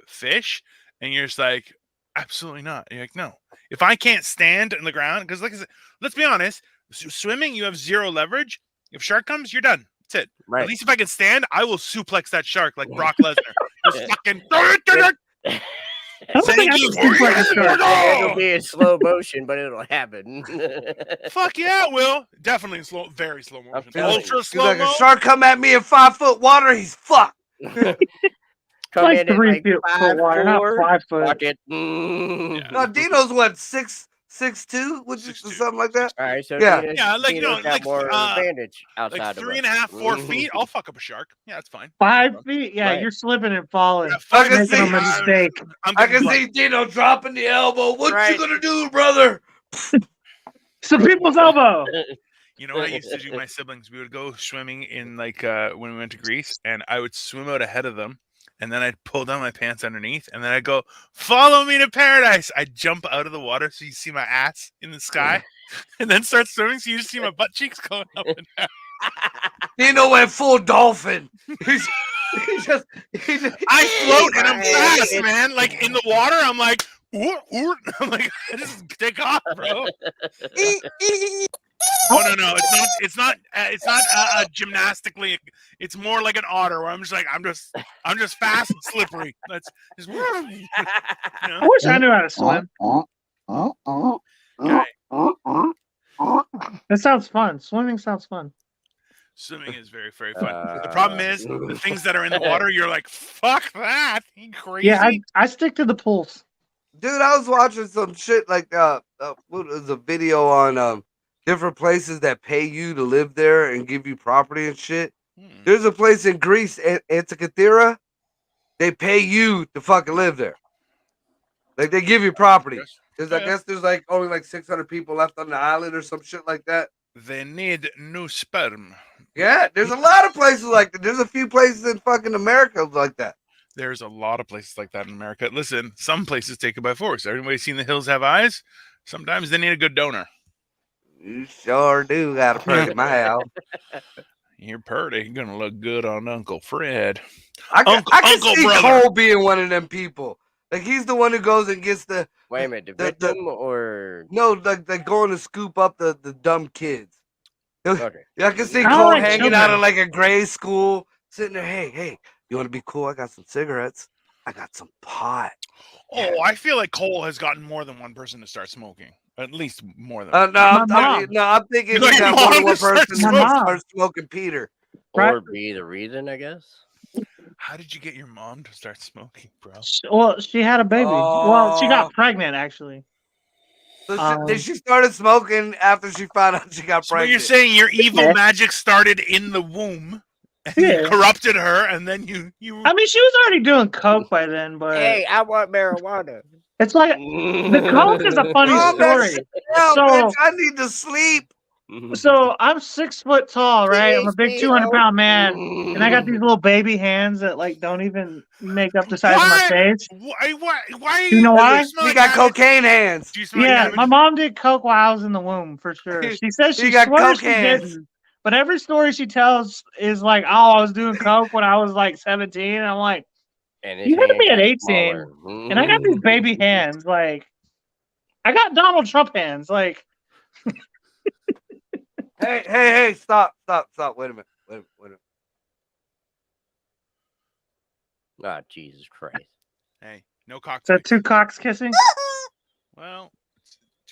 fish, and you're just like, absolutely not. You're like, no. If I can't stand on the ground, because like I said, let's be honest, swimming you have zero leverage. If shark comes, you're done. That's it. Right. At least if I can stand, I will suplex that shark like Brock Lesnar. Just fucking. It'll be in slow motion, but it'll happen. Fuck yeah, it will. Definitely in very slow motion. Ultra slow motion. Like a shark come at me in 5 foot water, he's fucked. Come like in 3 at feet water, not 5 foot. No, Dino's what 6'2", which is something like that. All right, so yeah, like got more advantage outside like of 3.5, 4 feet. I'll fuck up a shark. Yeah, that's fine. 5 feet, yeah, you're slipping and falling. I can making a mistake. I can see Dino dropping the elbow. What you gonna do, brother? Some people's elbow. You know what I used to do? My siblings, we would go swimming in like when we went to Greece, and I would swim out ahead of them, and then I'd pull down my pants underneath, and then I'd go, "Follow me to paradise." I'd jump out of the water so you see my ass in the sky, and then start swimming so you just see my butt cheeks going up and down. Dino went full dolphin. I float and I'm fast, man. Like in the water, I'm like, I'm like, I just take off, bro. Oh no, it's not gymnastically. It's more like an otter where I'm just fast and slippery. That's just, I wish I knew how to swim. That sounds fun. Swimming sounds fun. Swimming is very, very fun. The problem is the things that are in the water. You're like, fuck that. You crazy? Yeah, I stick to the pools. Dude, I was watching some shit like what was a video on different places that pay you to live there and give you property and shit. There's a place in Greece, Antikythera. They pay you to fucking live there. Like they give you property. I guess there's like only like 600 people left on the island or some shit like that. They need new sperm. Yeah, there's a lot of places like that. There's a few places in fucking America like that. There's a lot of places like that in America. Listen, some places take it by force. Everybody seen The Hills Have Eyes? Sometimes they need a good donor. You sure do got a purdy in my house. You're purdy. You're gonna look good on Uncle Fred. I can see brother. Cole being one of them people. Like he's the one who goes and gets the. Wait a minute, the victim or no, like going to scoop up the dumb kids. Okay. Yeah, I can see Cole hanging out in like a grade school, sitting there. Hey, you want to be cool? I got some cigarettes. I got some pot. Oh, I feel like Cole has gotten more than one person to start smoking. At least more than. I'm thinking he got one person to start smoking Peter. Or be the reason, I guess. How did you get your mom to start smoking, bro? Well, she had a baby. Well, she got pregnant, actually. So she started smoking after she found out she got pregnant. So you're saying your evil magic started in the womb and you corrupted her, and then you. I mean, she was already doing coke by then, but hey, I want marijuana. It's like the coke is a funny story. Bitch, I need to sleep. So I'm 6 foot tall, right? I'm a big 200-pound man, and I got these little baby hands that like don't even make up the size of my face. Why? You know why? You got cocaine hands. Yeah, my mom did coke while I was in the womb for sure. She says she got swears coke she hands. didn't, but every story she tells is like, "Oh, I was doing coke when I was like 17," and I'm like, And his You had to be at hands 18, are smaller. and I got these baby hands. Like, I got Donald Trump hands. Like, hey, stop. Wait a minute. Oh, Jesus Christ. Hey, no cock. is that two cocks kissing? Well,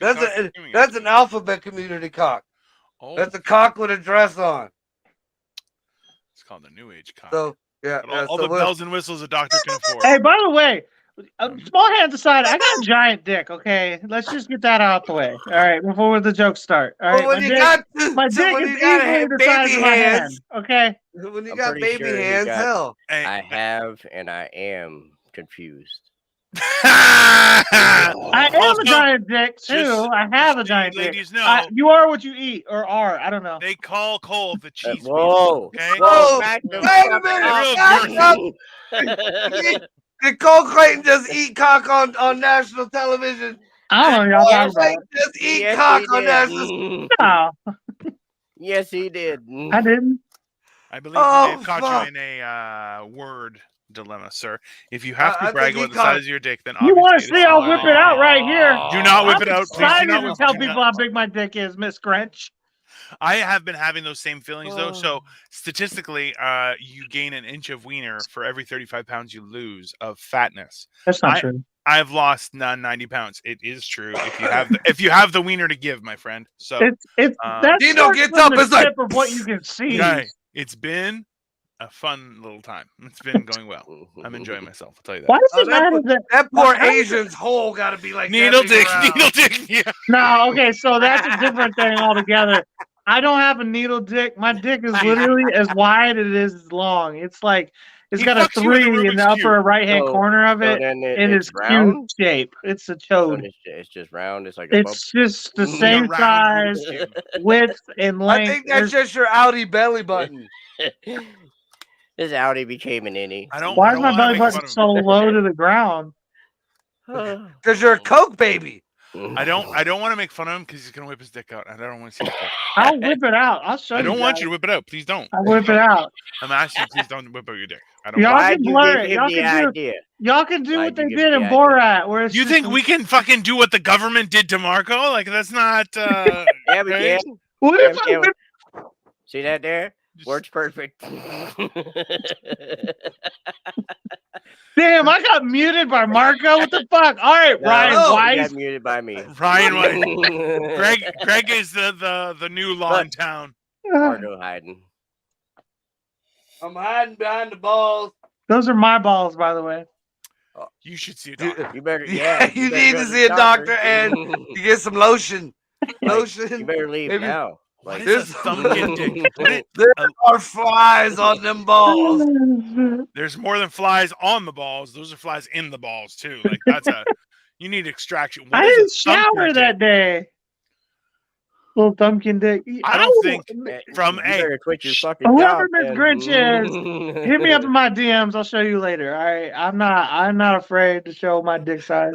that's an alphabet community cock. Oh, that's a cock with a dress on. It's called the New Age cock. So yeah, all the bells and whistles a doctor can afford. Hey, by the way, small hands aside, I got a giant dick. Okay, let's just get that out the way. All right, before the jokes start. All right, my dick is easily the size of my hand. Okay. When you got baby hands, hell. I have and I am confused. I am a giant dick too. I have a giant dick. Know, you are what you eat, or are. I don't know. They call Cole the cheese. Whoa! Okay. Whoa! Wait a minute! Did Cole Clayton just eat cock on national television? I don't know. Y'all talking about. Just eat cock on national. No. Yes, he did. I didn't. I believe they have caught you in a word dilemma, sir. If you have to brag about the size of your dick, then you want to see? I'll whip it out right here. Do not whip it out. Please do not whip tell people how big my dick is, Miss Grinch. I have been having those same feelings though. So statistically, you gain an inch of wiener for every 35 pounds you lose of fatness. That's not true. I've lost 90 pounds. It is true if you have the wiener to give, my friend. So it's that's Dino gets up as like of what you can see. Guy, it's been a fun little time. It's been going well. I'm enjoying myself. I'll tell you that. Why does it matter that poor Asian's hole got to be like needle dick? Yeah. No, okay, so that's a different thing altogether. I don't have a needle dick. My dick is literally as wide as it is long. It's like it's got a 3 in the upper right-hand corner of it. It is cube shape. It's a chode. So it's just round. It's like it's just the same size, width, and length. I think that's just your Audi belly button. This Audi became an innie. Why is my belly button so low to the ground? Because you're a Coke baby. I don't want to make fun of him because he's gonna whip his dick out. I don't want to see it. I'll whip it out. I'll show you. I don't want you to whip it out. Please don't. I'll whip it out. I'm asking you, please don't whip out your dick. I don't. Y'all can blur it. Y'all can do what they did in Borat. Where you think we can fucking do what the government did to Marco? Like that's not. Yeah, we can. What if I whip? See that there? Works perfect. Damn, I got muted by Marco. What the fuck? All right, Ryan Weiss. Got muted by me. Ryan Weiss. Greg is the new law in town. Marco hiding. I'm hiding behind the balls. Those are my balls, by the way. You should see a doctor. You better. Yeah, you need to see a doctor and you get some lotion. Lotion. You better leave now. Like this there are flies on them balls. There's more than flies on the balls. Those are flies in the balls too. Like that's you need extraction. I didn't shower that day. Little thumbkin dick. I don't think from whoever Miss Grinch is, hit me up in my DMs. I'll show you later. All right, I'm not afraid to show my dick size.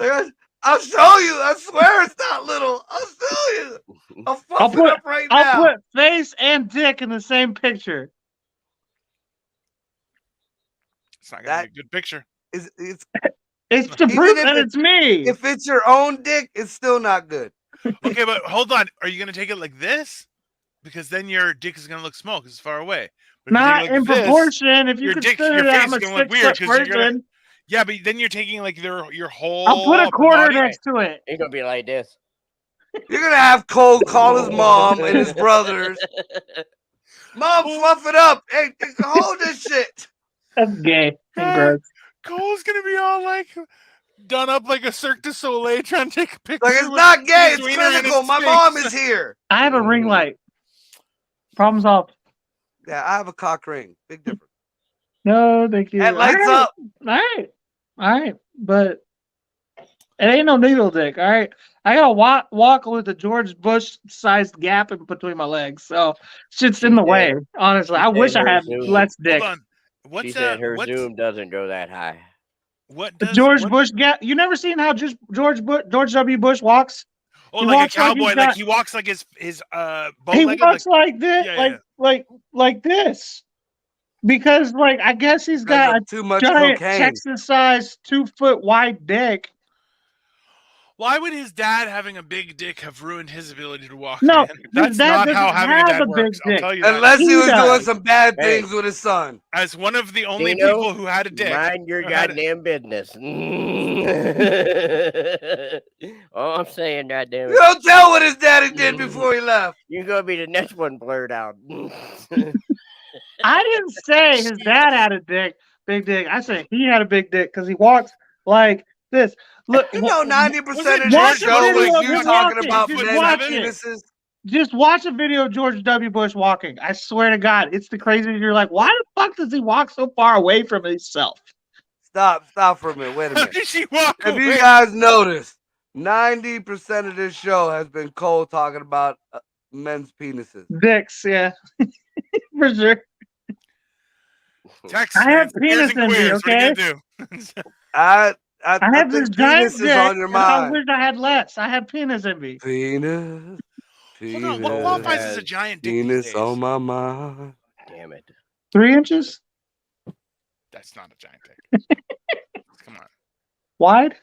I'll show you. I swear it's not little. I'll show you. I'll put it up right now. I'll put face and dick in the same picture. It's not gonna be a good picture. It's to prove that it's me. If it's your own dick, it's still not good. Okay, but hold on. Are you gonna take it like this? Because then your dick is gonna look small because it's far away. But not in proportion. If you consider that I'm a 6 foot person. Yeah, but then you're taking like your whole. I'll put a quarter next to it. It's gonna be like this. You're gonna have Cole call his mom and his brothers. Mom, fluff it up. Hey, hold this shit. That's gay. Gross. Cole's gonna be all like done up like a Cirque du Soleil trying to take a picture. Like it's not gay. It's clinical. My mom is here. I have a ring light. Problem solved. Yeah, I have a cock ring. Big difference. No, thank you. That lights up. All right, but it ain't no needle dick. All right, I gotta walk with a George Bush-sized gap in between my legs, so shit's in the way. Honestly, I wish I had less dick. Hold on. She said her Zoom doesn't go that high. George Bush gap? You never seen how George W. Bush walks? Oh, like a cowboy. Like he walks like his he walks like this, like this. Because, like, I guess he's got a too much giant cocaine. Texas-sized 2-foot wide dick. Why would his dad having a big dick have ruined his ability to walk? No, man? That's not how having a dad works. I'll tell you that. Unless he was doing some bad things with his son. As one of the only Dino, people who had a dick. Mind your goddamn business. All I'm saying, goddamn it. You don't tell what his daddy did before he left. You're gonna be the next one blurred out. I didn't say his dad had a big dick. I said he had a big dick because he walks like this. Look, you know, 90% of watch the show was you talking about men's penises. Just watch a video of George W. Bush walking. I swear to God, it's the craziest. You're like, why the fuck does he walk so far away from himself? Stop for a minute. Wait a minute. Did she walk If away? you guys notice, 90% of this show has been Cole talking about men's penises. Dicks, yeah, for sure. Text, I have penis envy, okay? I have this giant dick, on your mind. I wish I had less. I have penis envy. Penis. Hold on, what qualifies as a giant dick? Penis on my mind. Damn it. 3 inches? That's not a giant dick. Come on. Wide?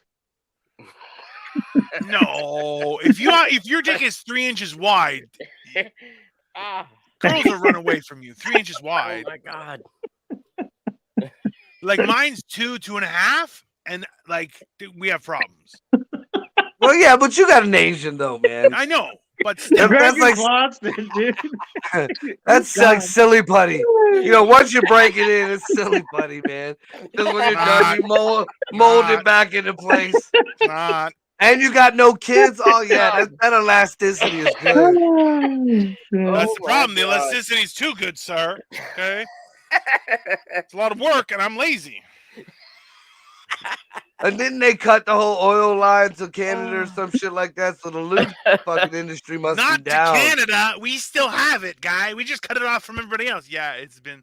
No. If your dick is 3 inches wide, girls will run away from you. 3 inches wide. Oh my God. Like mine's 2.5, and like we have problems. Well, yeah, but you got an Asian though, man. I know, but still. That's like dude. that's like silly putty. You know, once you break it in, it's silly putty, man. Just when you're done, you mold it back into place. Not. And you got no kids. Oh yeah, that elasticity is good. That's the problem. The elasticity is too good, sir. Okay. It's a lot of work, and I'm lazy. And didn't they cut the whole oil line to Canada or some shit like that? So the lube fucking industry must Not be down. to Canada. We still have it, guy. We just cut it off from everybody else. Yeah, he's been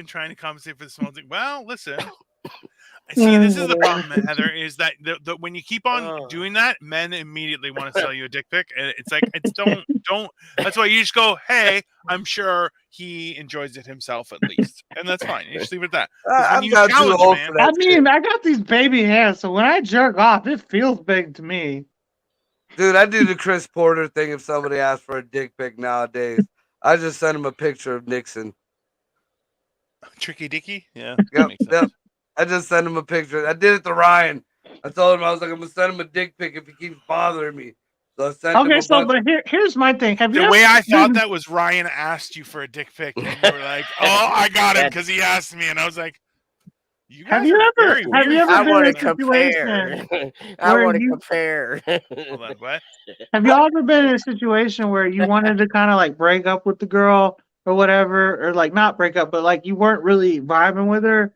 trying to compensate for the small thing. Well, listen. See, this is the problem, Heather, is that when you keep on doing that, men immediately want to sell you a dick pic. And it's like, don't. That's why you just go, hey, I'm sure he enjoys it himself at least. And that's fine. You just leave it at that. I'm not too old for that. I mean, I got these baby hands, so when I jerk off, it feels big to me. Dude, I do the Chris Porter thing if somebody asks for a dick pic nowadays. I just send him a picture of Nixon. Tricky Dicky? Yeah. Yep. I just sent him a picture. I did it to Ryan. I told him, I was like, I'm going to send him a dick pic if he keeps bothering me. So I sent him a bunch. But here's my thing. The way I thought that was Ryan asked you for a dick pic, and you were like, oh, I got him because he asked me. And I was like, have you ever been in a situation I want to compare. Hold on, what? Have y'all ever been in a situation where you wanted to kind of like break up with the girl or whatever, or like not break up, but like you weren't really vibing with her?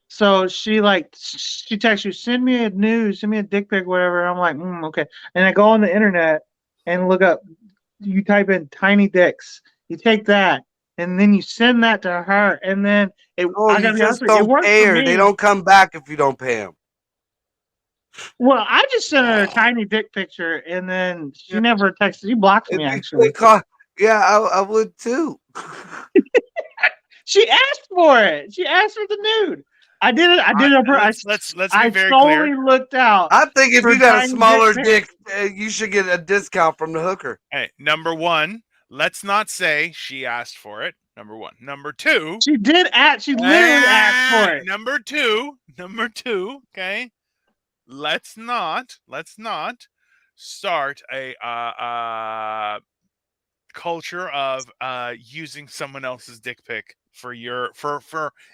So she texts you, send me a nude, send me a dick pic, whatever. I'm like, okay. And I go on the internet and look up, you type in tiny dicks. You take that and then you send that to her. And then you just don't pay her. They don't come back if you don't pay them. Well, I just sent her a tiny dick picture and then she never texted. She blocked me, actually. Yeah, I would too. She asked for it. She asked for the nude. I did it. Let's be very clear. Looked out. I think if you got a smaller dick, you should get a discount from the hooker. Hey, number one, let's not say she asked for it. Number one. Number two, she did ask. She literally asked for it. Number two. Okay, let's not start a culture of using someone else's dick pic for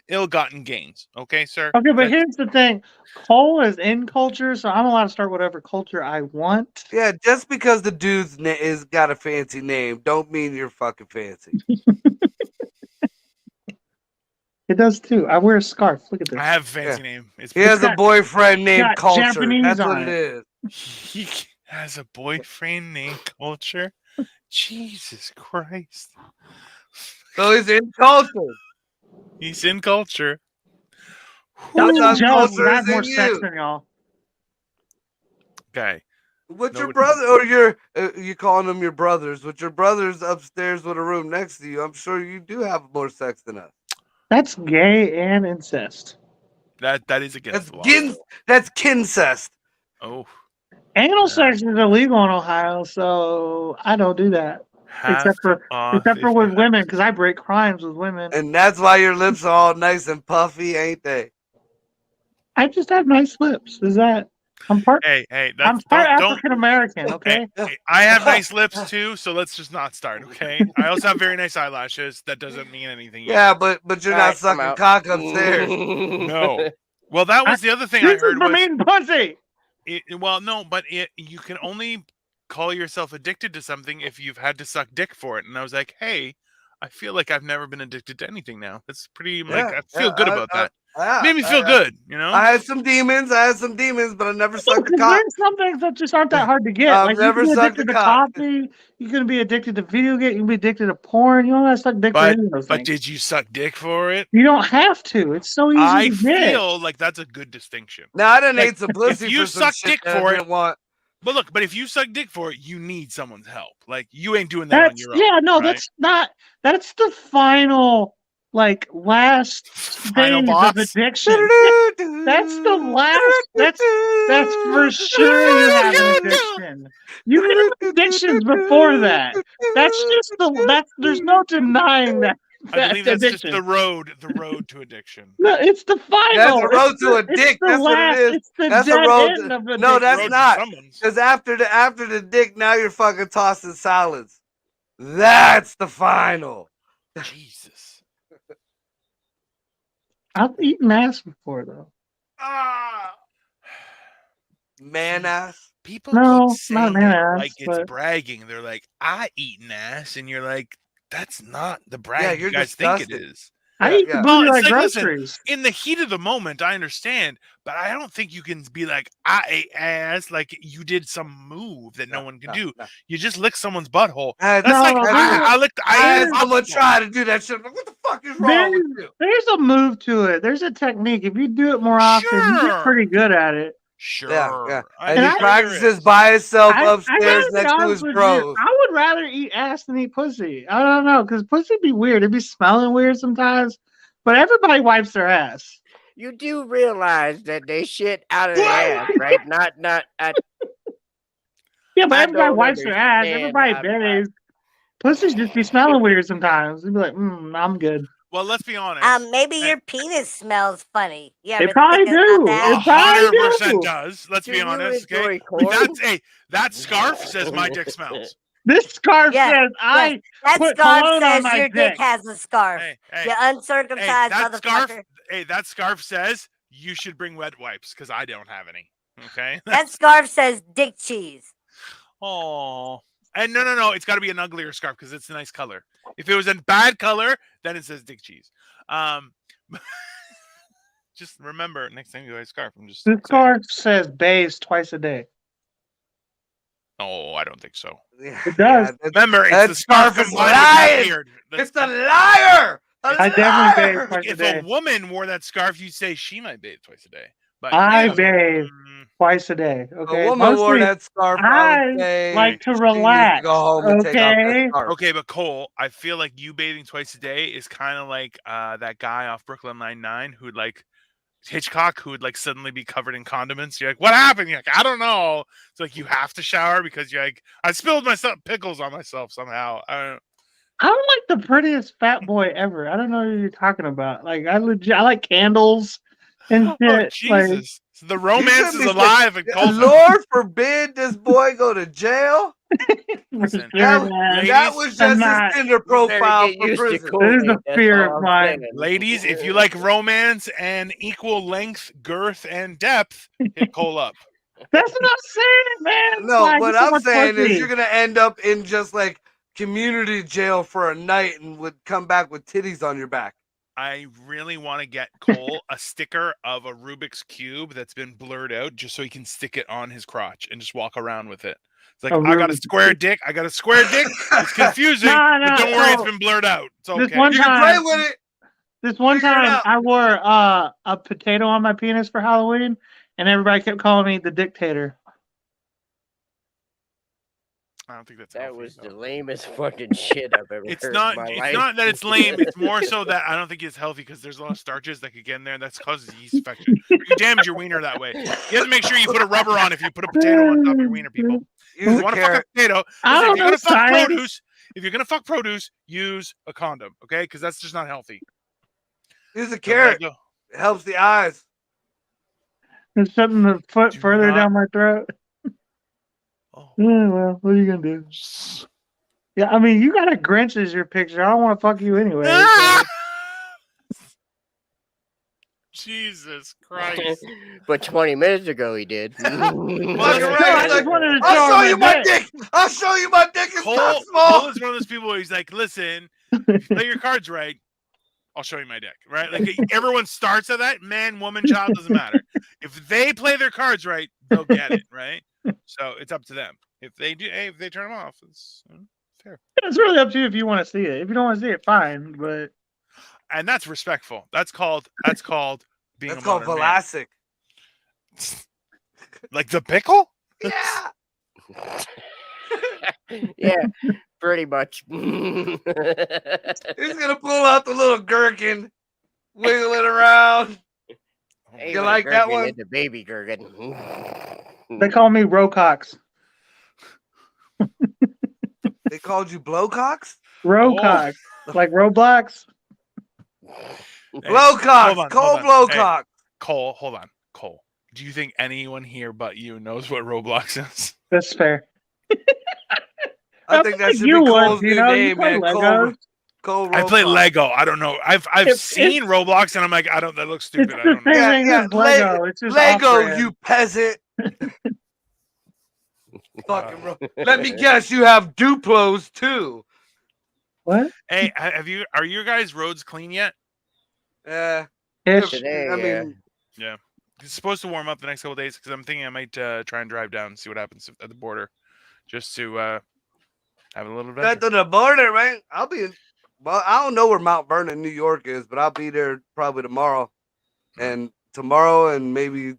ill-gotten gains. Okay, sir? Okay, but here's the thing. Cole is in culture, so I'm allowed to start whatever culture I want. Yeah, just because the dude's is got a fancy name, don't mean you're fucking fancy. It does too. I wear a scarf. Look at this. I have a fancy name. He has a boyfriend named Culture. Japanese That's what it is. He has a boyfriend named Culture? Jesus Christ. So he's in culture. He's in culture. I'm jealous. I have more sex than y'all. Okay. With your brother, or you calling them your brothers? With your brothers upstairs with a room next to you, I'm sure you do have more sex than us. That's gay and incest. That is against the law. That's kincest. Oh. Anal sex is illegal in Ohio, so I don't do that. Except for with women, because I break crimes with women. And that's why your lips are all nice and puffy, ain't they? I just have nice lips. Is that? I'm part. Hey, I'm part African American. Okay. Hey, I have nice lips too, so let's just not start. Okay. I also have very nice eyelashes. That doesn't mean anything. Yeah, but you're not sucking cock upstairs. No. Well, that was the other thing I heard was mean pussy. Well, no, but you can only call yourself addicted to something if you've had to suck dick for it. And I was like, hey, I feel like I've never been addicted to anything now. That's pretty I feel good about that. Made me feel good, you know. I had some demons, but I never sucked a cock. There's some things that just aren't that hard to get. I've never sucked a cock. Coffee. You can be addicted to video games. You can be addicted to porn. You don't have to suck dick for any of those things. But did you suck dick for it? You don't have to. It's so easy I to get. feel like that's a good distinction. Now I didn't eat some pussy if you for some suck shit dick for it. But look, if you suck dick for it, you need someone's help. Like you ain't doing that on your own. Yeah, no, right? that's not. That's the final, last stage of addiction. That's the last. That's for sure. You have an addiction. You can have addictions before that. That's just there's no denying that. I believe that's addiction. Just the road to addiction. No, it's the final. That's the road to a dick. That's what it is. It's the that's dead the road. End of No, that's not. Because after the dick, now you're fucking tossing salads. That's the final. Jesus. I've eaten ass before though. Man ass. People keep saying not man ass, like it's bragging. They're like, I eat an ass, and you're like, that's not the brag you guys disgusted. think it is. I eat like groceries. Listen, in the heat of the moment, I understand, but I don't think you can be like, I ate ass, like you did some move that no one can do. No. You just lick someone's butthole. That's I had someone try to do that shit. What the fuck is wrong with you? There's a move to it. There's a technique. If you do it more often, you get pretty good at it. Sure. Yeah. And he practices by himself upstairs next to his bros. I would rather eat ass than eat pussy. I don't know, because pussy be weird. It'd be smelling weird sometimes. But everybody wipes their ass. You do realize that they shit out of their ass, right? Not at. Yeah, but everybody wipes their ass. Everybody bathes. Pussies just be smelling weird sometimes. You'd be like, I'm good. Well, let's be honest. Maybe your penis smells funny. Yeah, it probably do. It 100% does. Let's be honest. Okay, that scarf says my dick smells. This scarf says I. That put scarf says on your dick has a scarf. You uncircumcised motherfucker. That scarf says you should bring wet wipes because I don't have any. Okay. That scarf says dick cheese. Oh. And no, it's got to be an uglier scarf because it's a nice color. If it was a bad color, then it says dick cheese. Just remember, next time you wear a scarf, the scarf says bathes twice a day. Oh, I don't think so. It does. Remember, it's the scarf is lying. It's a liar. I definitely bathe twice a day. If a woman wore that scarf, you'd say she might bathe twice a day. But I bathe twice a day. Okay, a woman wore that scarf. I like to relax. Go home and take off that scarf. Okay, but Cole, I feel like you bathing twice a day is kind of like that guy off Brooklyn Nine-Nine who'd like Hitchcock, who would like suddenly be covered in condiments. You're like, what happened? You're like, I don't know. It's like you have to shower because you're like, I spilled pickles on myself somehow. I'm like the prettiest fat boy ever. I don't know what you're talking about. Like I like candles and shit. Oh, Jesus. The romance is alive and cold. Lord forbid this boy go to jail. Listen, that was just his Tinder profile for prison. There's a fear of mine. Ladies, if you like romance and equal length, girth, and depth, hit Cole up. That's what I'm saying, man. No, what I'm saying is you're going to end up in just like community jail for a night and would come back with titties on your back. I really want to get Cole a sticker of a Rubik's Cube that's been blurred out just so he can stick it on his crotch and just walk around with it. It's like, I got a square dick. It's confusing, but don't worry, it's been blurred out. It's okay. You can play with it. This one time, I wore a potato on my penis for Halloween, and everybody kept calling me the dictator. I don't think that's that healthy, was though. the lamest fucking shit I've ever heard in my life. It's not that it's lame. It's more so that I don't think it's healthy because there's a lot of starches that could get in there. That causes yeast infection. You damage your wiener that way. You have to make sure you put a rubber on if you put a potato on top of your wiener, people. If you want to fuck a potato, listen, if you're gonna fuck produce, use a condom, okay? Because that's just not healthy. Use a carrot. It helps the eyes. There's something a foot further down my throat. Oh. Yeah, well, what are you gonna do? Yeah, I mean, you got a Grinch as your picture. I don't want to fuck you anyway. So. Jesus Christ! But 20 minutes ago he did. I'll show you my dick. I'll show you my dick. It's not small. Cole is one of those people where he's like, listen, if you play your cards right, I'll show you my dick. Right? Like everyone starts at that. Man, woman, child, doesn't matter. If they play their cards right, they'll get it. Right? So it's up to them. If they do, if they turn them off, it's fair. It's really up to you if you want to see it. If you don't want to see it, fine. But that's respectful. That's called being. That's called Velasic. Like the pickle? Yeah. Yeah, pretty much. He's gonna pull out the little gherkin, wiggle it around. Hey, you like that one? It's a baby gherkin. They call me Rocox. They called you Blowcocks? Rocox. Like Roblox? Blowcocks. Cole Blowcock. Hey, Cole, hold on. Cole, do you think anyone here but you knows what Roblox is? That's fair. I think that should be Cole's new name, man. Cole I play Lego. I don't know. I've seen Roblox and I'm like, that looks stupid. I don't know. Yeah. Lego. It's just Lego, you peasant. Fucking bro. Let me guess, you have Duplos too. What? Hey, are your guys' roads clean yet? Yeah. Today, I mean, yeah. It's supposed to warm up the next couple of days because I'm thinking I might try and drive down and see what happens at the border, just to have a little adventure. Got to the border, right? Well, I don't know where Mount Vernon, New York is, but I'll be there probably tomorrow. And tomorrow and maybe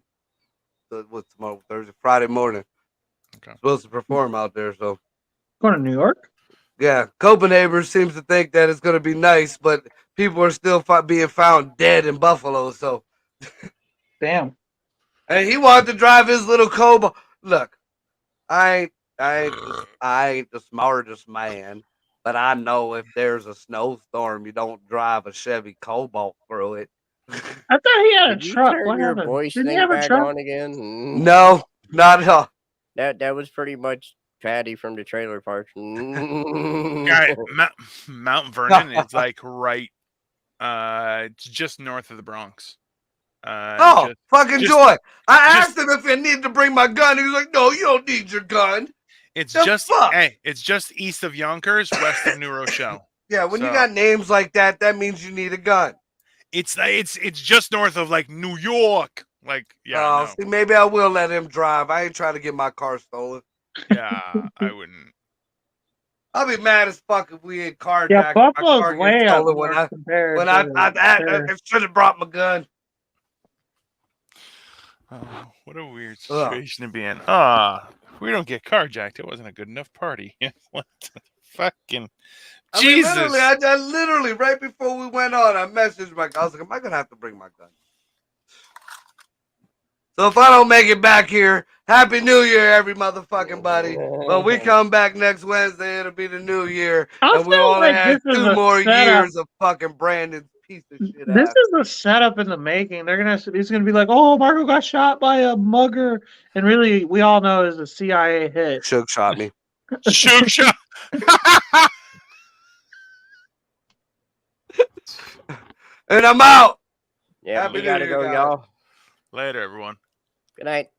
what's tomorrow? Thursday, Friday morning. Okay. Supposed to perform out there, so going to New York? Yeah, Copenhagen seems to think that it's going to be nice, but people are still being found dead in Buffalo. So, damn. And he wanted to drive his little Cobalt. Look, I ain't the smartest man, but I know if there's a snowstorm, you don't drive a Chevy Cobalt through it. I thought he had a truck. What your voice Didn't thing he have a back truck? on again? No, not at all. That was pretty much Patty from the Trailer Park. Guy, Mount Vernon is like right. It's just north of the Bronx. Fucking joy! I asked him if I needed to bring my gun. He was like, "No, you don't need your gun." It's it's just east of Yonkers, west of New Rochelle. Yeah, when you got names like that, that means you need a gun. It's just north of like New York. Like, yeah. See, maybe I will let him drive. I ain't trying to get my car stolen. Yeah, I wouldn't. I'll be mad as fuck if we ain't carjacked. Yeah, Buffalo's way up when I should have brought my gun. Oh, what a weird situation to be in. We don't get carjacked. It wasn't a good enough party. What the fucking Jesus! I literally right before we went on, I messaged my. I was like, "Am I gonna have to bring my gun?" So if I don't make it back here, Happy New Year, every motherfucking buddy. When we come back next Wednesday, it'll be the New Year, and we only have 2 more years of fucking Brandon's piece of shit. This is a setup in the making. He's gonna be like, "Oh, Marco got shot by a mugger," and really, we all know it's a CIA hit. Shook shot me. Shook shot. And I'm out. Yeah, we gotta go, y'all. Later, everyone. Good night.